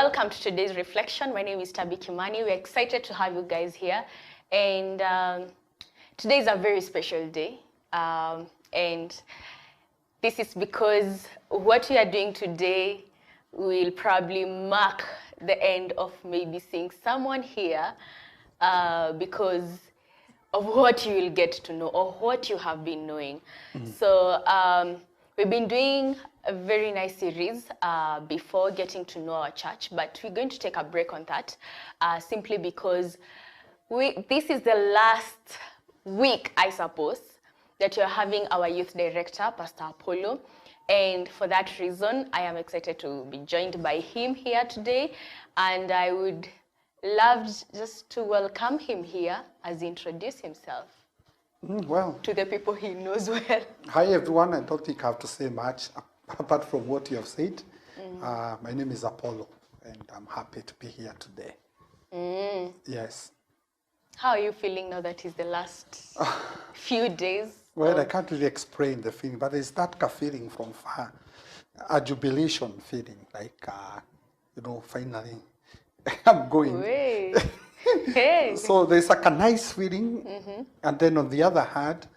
welcome to today's reflection. My name is Tabby Kimani. We're excited to have you guys here. And today is a very special day. And this is because what we are doing today will probably mark the end of maybe seeing someone here because of what you will get to know or what you have been knowing. So we've been doing a very nice series before getting to know our church, but we're going to take a break on that simply because this is the last week, I suppose, that you're having our youth director, Pastor Apollo. And for that reason, I am excited to be joined by him here today. And I would love just to welcome him here as he introduce himself to the people he knows well. Hi, everyone. I don't think I have to say much apart from what you have said. My name is Apollo, and I'm happy to be here today. Yes. How are you feeling now that it's the last few days? Well, I can't really explain the feeling, but there's that feeling from far, a jubilation feeling, like, finally, I'm going. Hey. So there's like a nice feeling, and then on the other hand,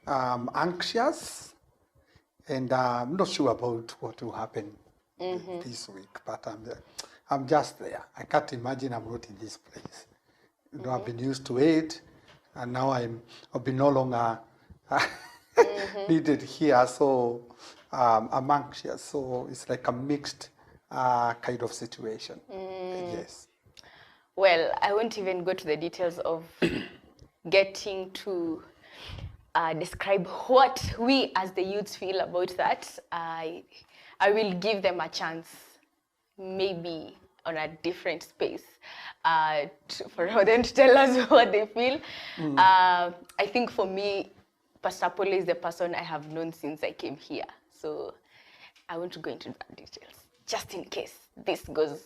I'm anxious, and I'm not sure about what will happen this week, but I'm just there. I can't imagine I'm not in this place. I've been used to it, and now I'll be no longer needed here, so I'm anxious. So it's like a mixed kind of situation. Yes. Well, I won't even go to the details of getting to describe what we as the youths feel about that. I will give them a chance, maybe on a different space, for them to tell us what they feel. I think for me, Pastor Apollo is the person I have known since I came here. So I won't go into that details, just in case this goes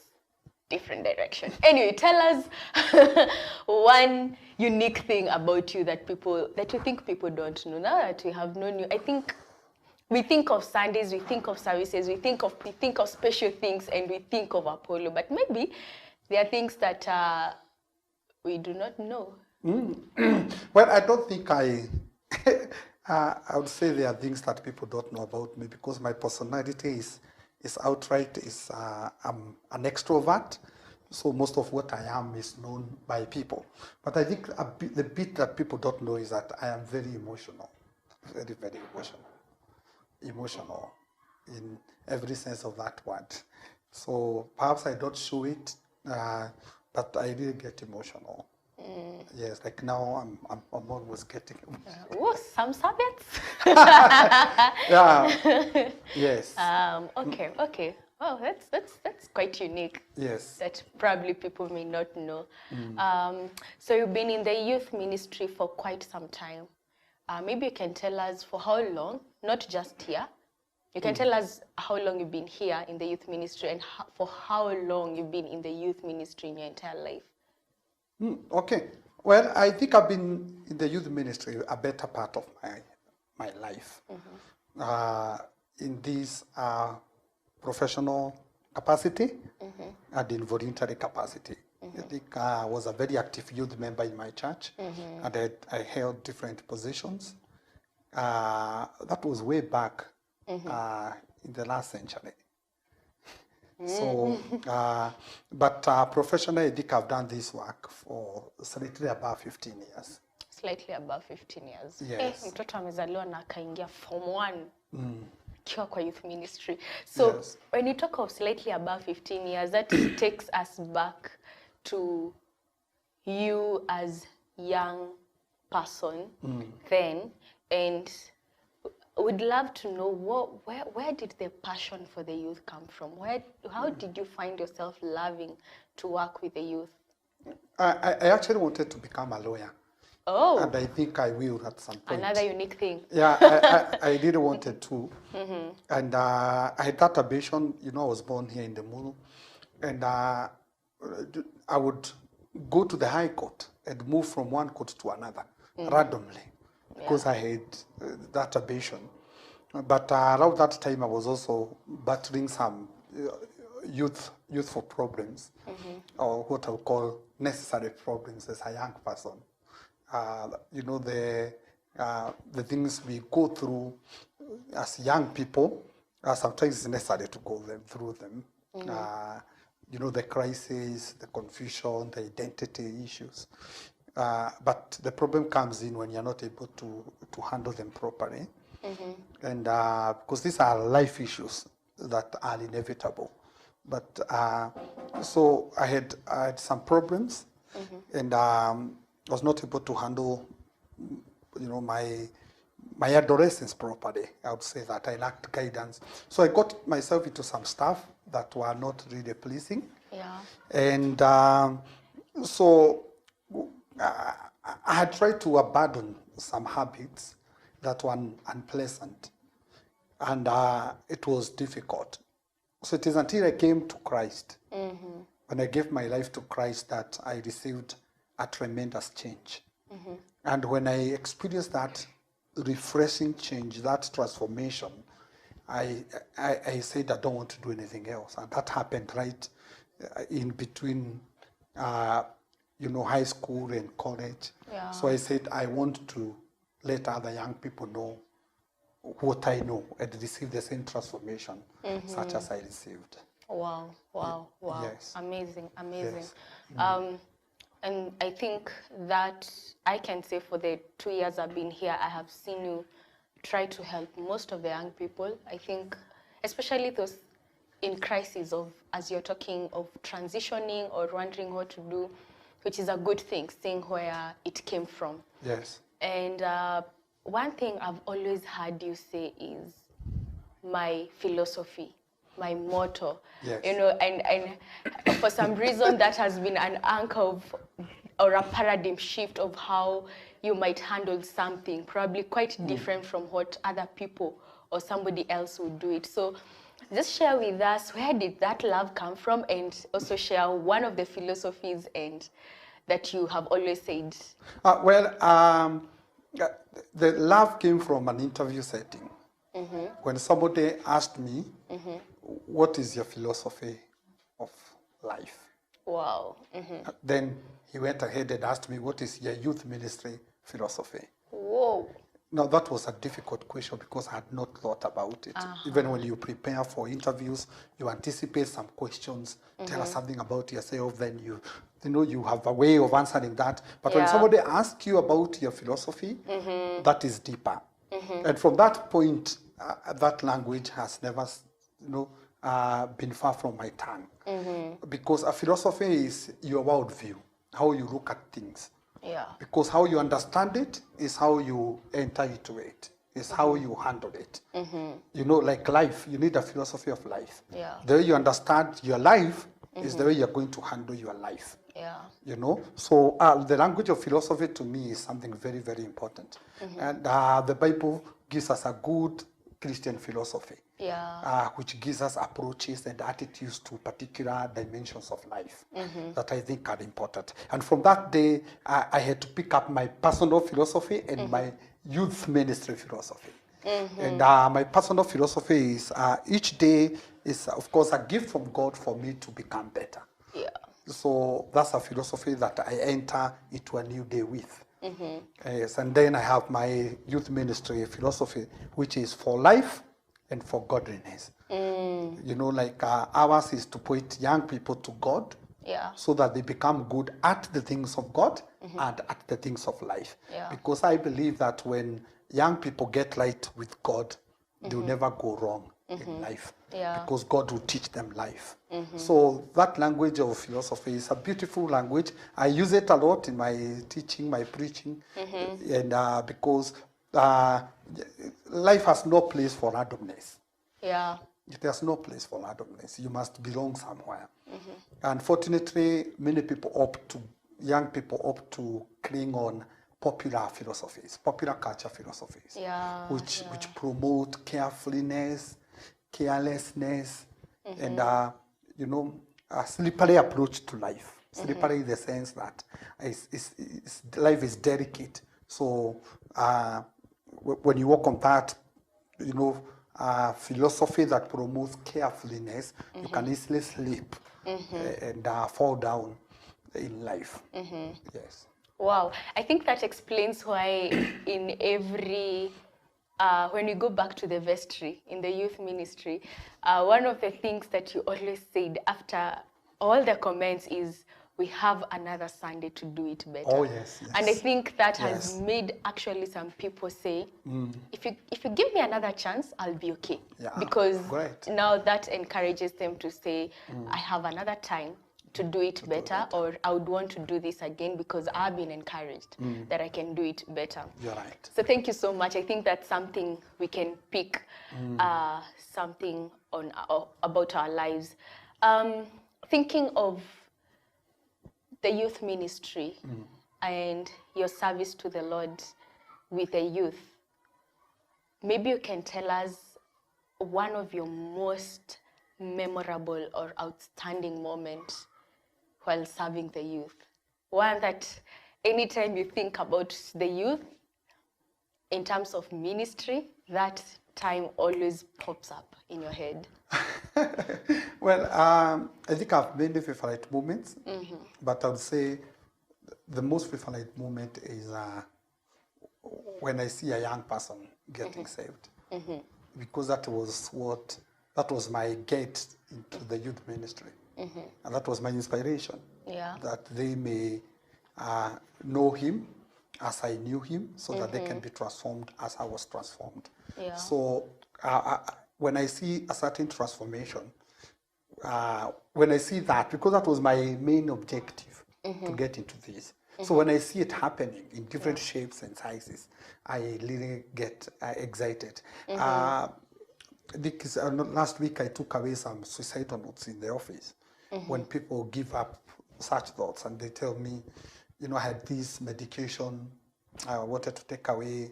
different direction. Anyway, tell us one unique thing about you that you think people don't know. Now that we have known you, I think we think of Sundays, we think of services, we think of special things, and we think of Apollo. But maybe there are things that we do not know. Well, I don't think I would say there are things that people don't know about me because my personality is outright, I'm an extrovert. So most of what I am is known by people. But I think the bit that people don't know is that I am very emotional, very, very emotional. Emotional in every sense of that word. So perhaps I don't show it, but I really get emotional. Yes, like now I'm always getting emotional. Oh, some subjects. Yeah. Yes. Okay. Well, that's quite unique. Yes. That probably people may not know. So you've been in the youth ministry for quite some time. Maybe you can tell us for how long, not just here. You can tell us how long you've been here in the youth ministry and for how long you've been in the youth ministry in your entire life. Okay. Well, I think I've been in the youth ministry a better part of my life. In this professional capacity and in voluntary capacity. I think I was a very active youth member in my church, and I held different positions. That was way back in the last century. So, but professionally, I think I've done this work for slightly above 15 years. Slightly above 15 years. Yes. Mtoto amezaliwa na akaingia form 1 kiwa kwa youth ministry. So when you talk of slightly above 15 years, that takes us back to you as young person then, and would love to know where did the passion for the youth come from? How did you find yourself loving to work with the youth? I actually wanted to become a lawyer. Oh. And I think I will at some point. Another unique thing. Yeah, I really wanted to. And I had that ambition. I was born here in the Mulu. And I would go to the High Court and move from one court to another randomly. Because I had that ambition. But around that time, I was also battling some youthful problems, or what I would call necessary problems as a young person. The things we go through as young people, sometimes it's necessary to go through them. The crisis, the confusion, the identity issues. But the problem comes in when you're not able to handle them properly. And because these are life issues that are inevitable. But so I had some problems, and was not able to handle, my adolescence properly. I would say that I lacked guidance. So I got myself into some stuff that were not really pleasing. Yeah. And so I had tried to abandon some habits that were unpleasant. And it was difficult. So it is until I came to Christ, when I gave my life to Christ, that I received a tremendous change. And when I experienced that refreshing change, that transformation, I said I don't want to do anything else. And that happened right in between, high school and college. Yeah. So I said I want to let other young people know what I know and receive the same transformation such as I received. Wow. Yes. Amazing. Yes. And I think that I can say for the 2 years I've been here, I have seen you try to help most of the young people. I think, especially those in crisis of, as you're talking of transitioning or wondering what to do, which is a good thing, seeing where it came from. Yes. And one thing I've always heard you say is my philosophy, my motto. Yes. And for some reason that has been an anchor of, or a paradigm shift of how you might handle something, probably quite different from what other people or somebody else would do it. So just share with us, where did that love come from, and also share one of the philosophies and that you have always said. The love came from an interview setting. When somebody asked me, what is your philosophy of life? Wow. Then he went ahead and asked me, what is your youth ministry philosophy? Whoa. Now, that was a difficult question because I had not thought about it. Even when you prepare for interviews, you anticipate some questions, tell us something about yourself, then you have a way of answering that. But when somebody asks you about your philosophy, that is deeper. And from that point, that language has never, been far from my tongue. Because a philosophy is your worldview, how you look at things. Yeah. Because how you understand it is how you enter into it, is how you handle it. Like life, you need a philosophy of life. Yeah. The way you understand your life is the way you're going to handle your life. Yeah. So the language of philosophy to me is something very, very important. And the Bible gives us a good Christian philosophy. Yeah. Which gives us approaches and attitudes to particular dimensions of life that I think are important. And from that day, I had to pick up my personal philosophy and my youth ministry philosophy. And my personal philosophy is each day is, of course, a gift from God for me to become better. Yeah. So that's a philosophy that I enter into a new day with. Yes, and then I have my youth ministry philosophy, which is for life and for godliness. Ours is to point young people to God, so that they become good at the things of God and at the things of life. Yeah. Because I believe that when young people get right with God, they'll never go wrong in life. Yeah. Because God will teach them life. So that language of philosophy is a beautiful language. I use it a lot in my teaching, my preaching, and because life has no place for randomness. Yeah. There's no place for randomness. You must belong somewhere. Unfortunately, young people opt to cling on popular philosophies, popular culture philosophies, which promote carefulness, carelessness, and a slippery approach to life. Slippery in the sense that life is delicate. So when you walk on that, philosophy that promotes carefulness, you can easily slip and fall down in life. Yes. Wow, I think that explains why in every, when we go back to the vestry in the youth ministry, one of the things that you always said after all the comments is, we have another Sunday to do it better. Oh, yes, yes. And I think that has Yes. made actually some people say, if you give me another chance, I'll be okay. Yeah, Because great. now that encourages them to say, I have another time to do it better, or I would want to do this again because I've been encouraged that I can do it better. You're right. So thank you so much. I think that's something we can pick something on about our lives. Thinking of the youth ministry and your service to the Lord with the youth, maybe you can tell us one of your most memorable or outstanding moments while serving the youth. One that anytime you think about the youth in terms of ministry, that time always pops up in your head. Well, I think I have many favorite moments, but I would say the most favorite moment is when I see a young person getting saved, because that was my gate into the youth ministry, and that was my inspiration. Yeah. That they may know Him as I knew Him, so that they can be transformed as I was transformed. Yeah. So when I see a certain transformation, when I see that, because that was my main objective to get into this. So when I see it happening in different shapes and sizes, I really get excited. Because, last week I took away some suicidal notes in the office when people give up such thoughts and they tell me, I had this medication, I wanted to take away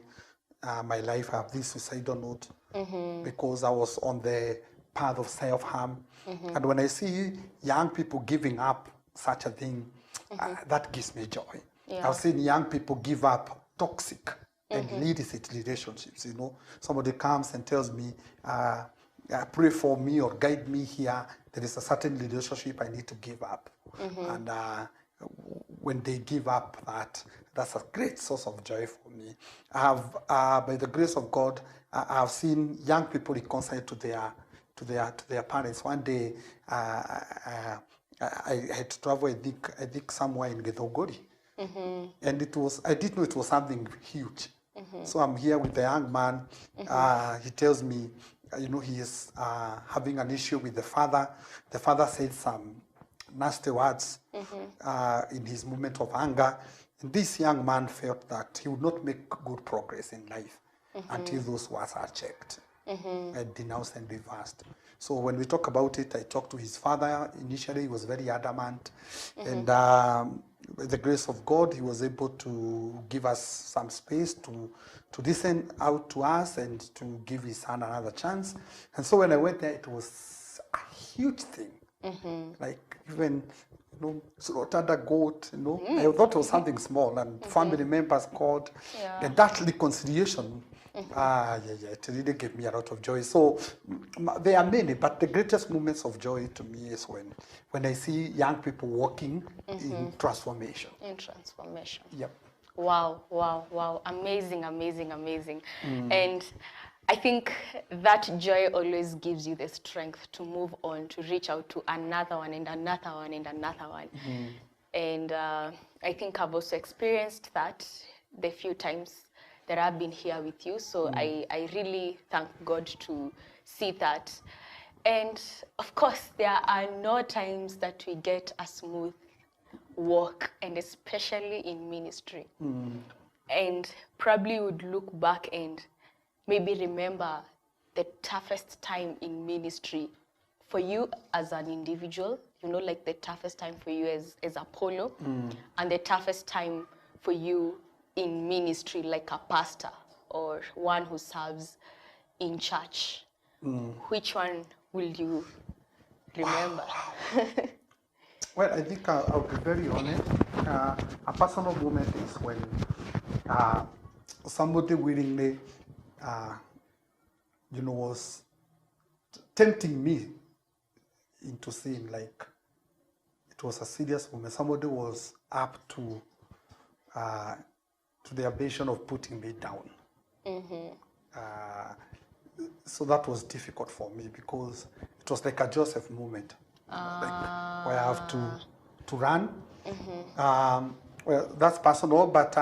my life, I have this suicidal note because I was on the path of self-harm. And when I see young people giving up such a thing, that gives me joy. Yeah. I've seen young people give up toxic and illicit relationships. Somebody comes and tells me, pray for me or guide me here. There is a certain relationship I need to give up. And when they give up that's a great source of joy for me. I have, by the grace of God, I have seen young people reconcile to their parents. One day, I had to travel, I think somewhere in Githogori. And I didn't know it was something huge. So I'm here with the young man. He tells me, he is having an issue with the father. The father said some nasty words in his moment of anger. And this young man felt that he would not make good progress in life until those words are checked and denounced and reversed. So when we talk about it, I talked to his father. Initially, he was very adamant. And with the grace of God, he was able to give us some space to listen out to us and to give his son another chance. And so when I went there, it was a huge thing. Like even, slaughtered a goat, I thought it was something small, and family members called. Yeah. And that reconciliation, it really gave me a lot of joy. So there are many, but the greatest moments of joy to me is when I see young people walking in transformation. In transformation. Yep. Wow. Amazing. And I think that joy always gives you the strength to move on, to reach out to another one and another one and another one. And I think I've also experienced that the few times that I've been here with you. So I really thank God to see that. And of course, there are no times that we get a smooth walk, and especially in ministry. And probably would look back and maybe remember the toughest time in ministry for you as an individual, like the toughest time for you as Apollo, and the toughest time for you in ministry, like a pastor or one who serves in church. Which one will you remember? Well, I think I'll be very honest. A personal moment is when somebody willingly was tempting me into seeing like it was a serious moment. Somebody was up to the ambition of putting me down. So that was difficult for me because it was like a Joseph moment, like where I have to run. Well, that's personal, but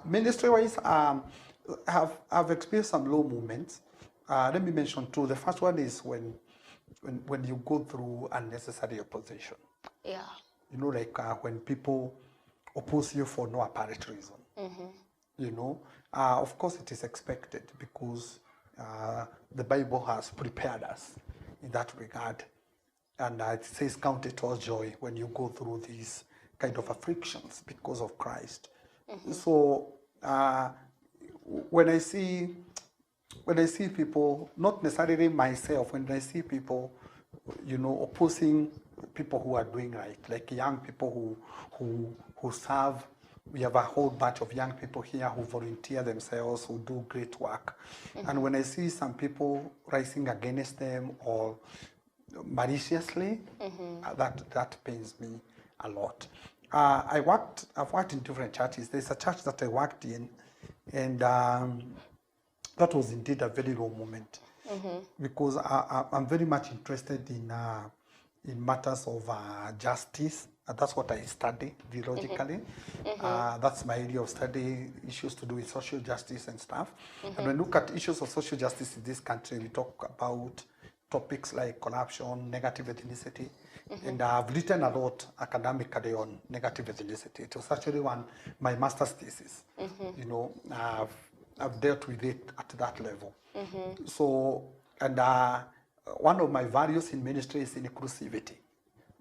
ministry-wise, I've experienced some low moments. Let me mention two. The first one is when you go through unnecessary opposition. Yeah. Like when people oppose you for no apparent reason. Of course it is expected because the Bible has prepared us in that regard. And it says, count it all joy when you go through these kind of afflictions because of Christ. So when I see people, not necessarily myself, when I see people, opposing people who are doing right, like young people who serve. We have a whole bunch of young people here who volunteer themselves, who do great work. And when I see some people rising against them or maliciously, that pains me a lot. I've worked in different churches. There's a church that I worked in, and that was indeed a very low moment because I'm very much interested in matters of justice. That's what I study theologically. That's my area of study, issues to do with social justice and stuff. And when we look at issues of social justice in this country, we talk about topics like corruption, negative ethnicity. And I've written a lot academically on negative ethnicity. It was actually my master's thesis. I've dealt with it at that level. So, and one of my values in ministry is inclusivity.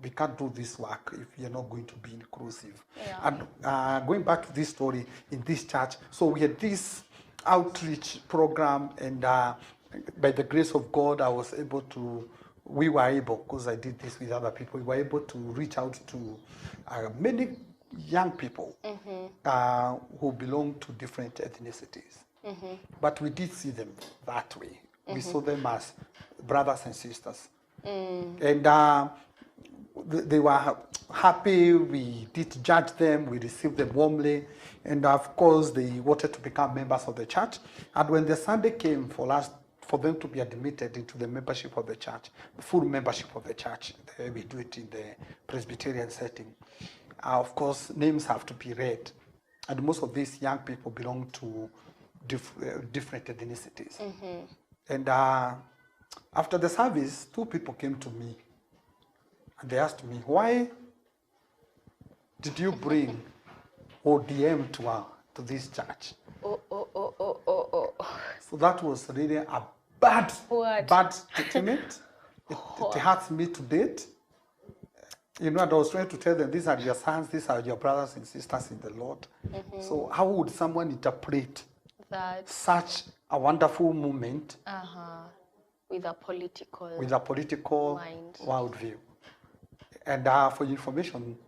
We can't do this work if you're not going to be inclusive. Yeah. And going back to this story in this church, so we had this outreach program, and by the grace of God, we were able, because I did this with other people, we were able to reach out to many young people who belong to different ethnicities. But we did see them that way. We saw them as brothers and sisters. And they were happy. We did judge them. We received them warmly. And of course, they wanted to become members of the church. And when the Sunday came for them to be admitted into the membership of the church, full membership of the church, we do it in the Presbyterian setting. Of course, names have to be read. And most of these young people belong to different ethnicities. And after the service, two people came to me. And they asked me, why did you bring ODM to this church? So that was really a bad statement. It hurts me to date. And I was trying to tell them, these are your sons, these are your brothers and sisters in the Lord. So how would someone interpret such a wonderful moment with a political mind. Worldview? And for information,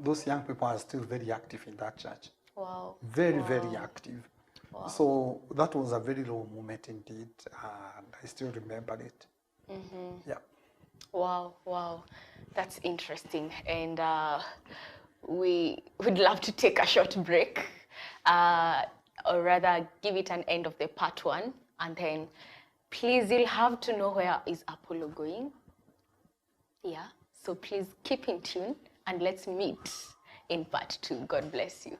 those young people are still very active in that church. Wow. Very active. Wow. So that was a very low moment indeed, and I still remember it. Yeah. Wow. That's interesting. And we would love to take a short break, or rather give it an end of the part one, and then please, you'll have to know where is Apollo going. Yeah. So please keep in tune and let's meet in part two. God bless you.